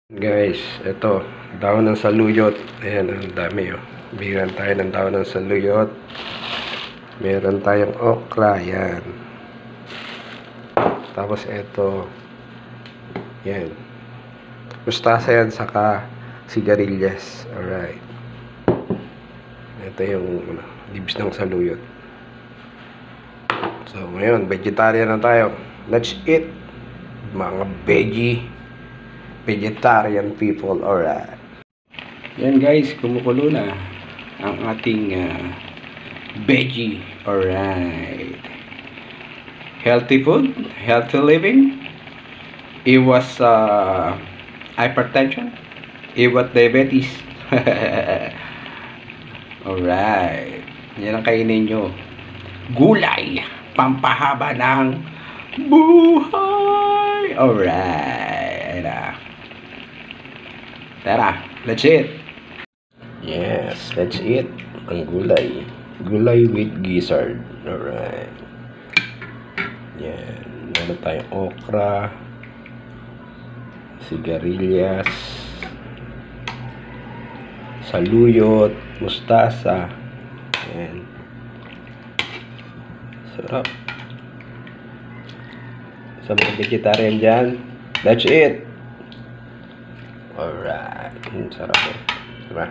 Guys, ito, daon ng saluyot. Ayan, ang dami oh. Bigyan tayo ng daon ng saluyot. Meron tayong okra, yan. Tapos ito, yan. Mustasa yan, saka sigarilyas. Alright. Ito yung leaves ng saluyot. So, ngayon, vegetarian na tayo. Let's eat. Mga vegetarian people. Alright. Yan guys, kumukulo na ang ating veggie. Alright. Healthy food, healthy living. Iwas hypertension. Iwas diabetes. Alright. Yan ang kainin nyo. Gulay. Pampahaba ng buhay. Alright. Tara, let's eat. Yes, let's eat ang gulay. Gulay with gizzard. Alright. Yan. Meron tayong okra, sigarilyas, saluyot, mustasa. Yan. Sarap. Sa mga vegetarian dyan, let's eat. Alright. Sarap eh. Diba?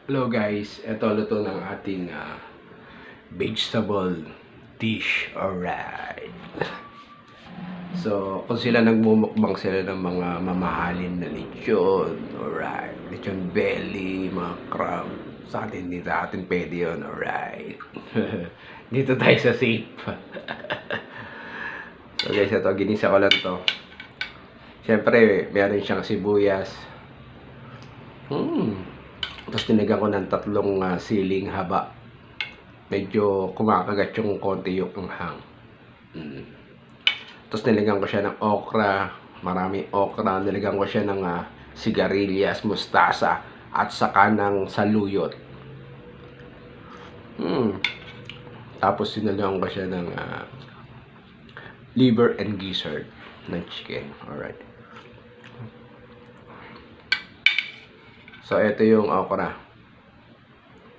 Hello guys. Ito luto ng ating vegetable dish. Alright. So, kung sila nagmumukbang sila ng mga mamahalin na lechon. Alright. Lechon belly, mga crab. Sa atin, dito atin pwede yun. Alright. Dito tayo sa safe. So guys, ito, ginisa ko lang to. Siyempre, meron siyang sibuyas. Tapos tinigan ko ng 3 siling haba. Medyo kumakagat yung konti yung anghang. Tapos niligan ko siya ng okra. Maraming okra. Niligan ko siya ng sigarilyas, mustasa, at saka ng saluyot. Tapos sinalihan ko siya ng liver and gizzard ng chicken. Alright. So, ito yung okra.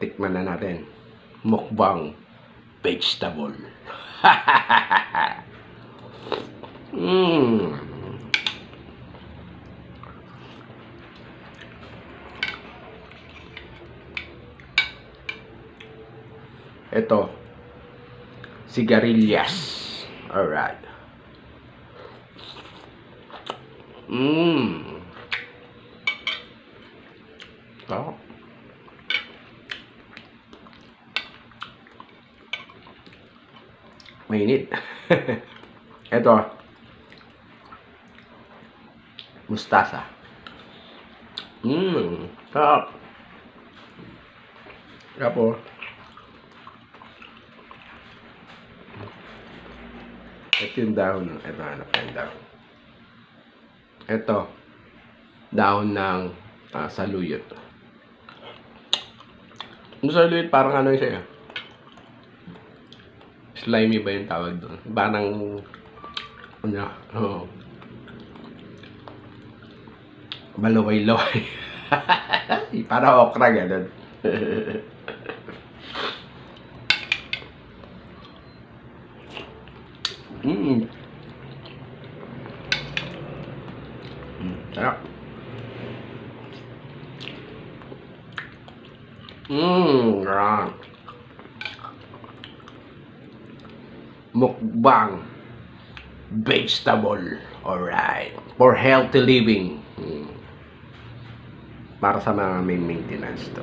Tikman na natin. Mukbang vegetable. Ito. Sigarilyas. Alright. Oh. Mainit. Ito. Mustasa. Sarap. Tapos ito yung dahon. Ito, hanap yung dahon. Ito, dahon ng saluyot. Yung saluyot, parang ano siya. Slimy ba yung tawag doon? Parang, balaway-laway. Parang okra, gano'n. Sarap. Mukbang vegetable. Alright. For healthy living. Para sa mga may maintenance to.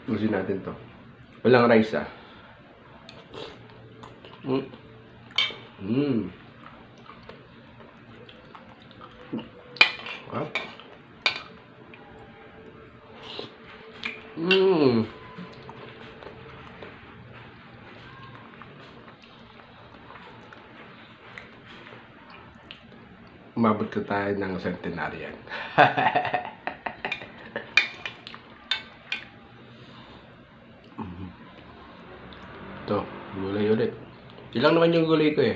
Usin natin to. Walang rice ah. umabot ka tayo ng centenarian. Ito, gulay ulit. Ilang naman yung gulay ko eh.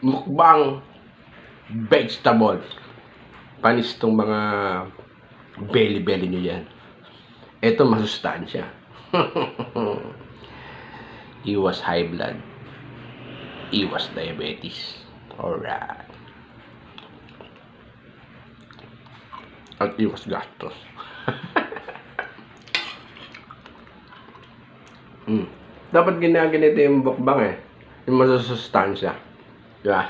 Mukbang vegetable. Panis tong mga belly nyo yan. Ito masustansya. Iwas high blood. Iwas diabetes. Alright. At iwas gastos. Dapat ginaganito yung mukbang eh. Yung masusustansya. Diba?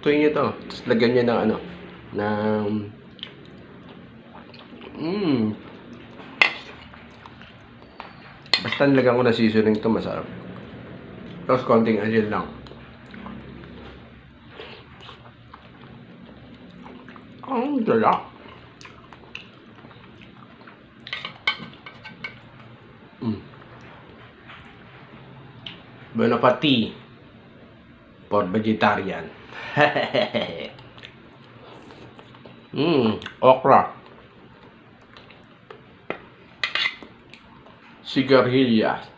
Tuloy nyo to. Tapos lagyan nyo ng ano. Basta nilagyan ko na seasoning to, masarap. Tapos konting asin lang. Ang dala. Bon appetit for vegetarian. Okra. Sigarilyas.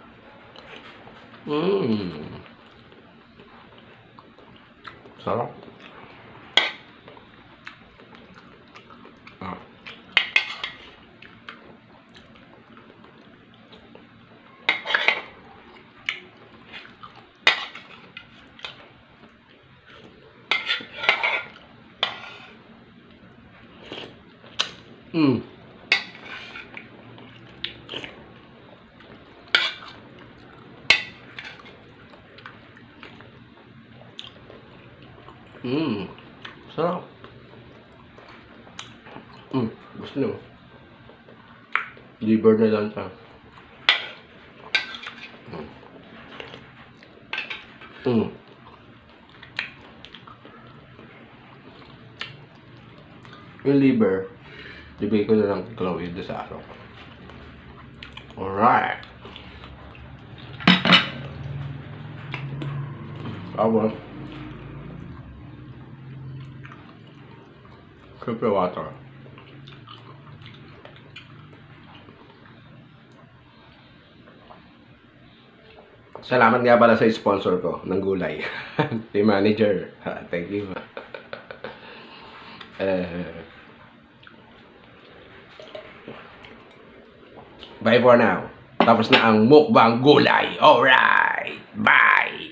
Sarap. Sarap. Gusto nyo. Liver na lang siya. Yung liver, libay ko na lang Chloe doon sa araw. Alright. Awan. Siyempre water. Salamat nga pala sa sponsor ko ng gulay. Si manager. Thank you. Bye for now. Tapos na ang mukbang gulay. Alright. Bye.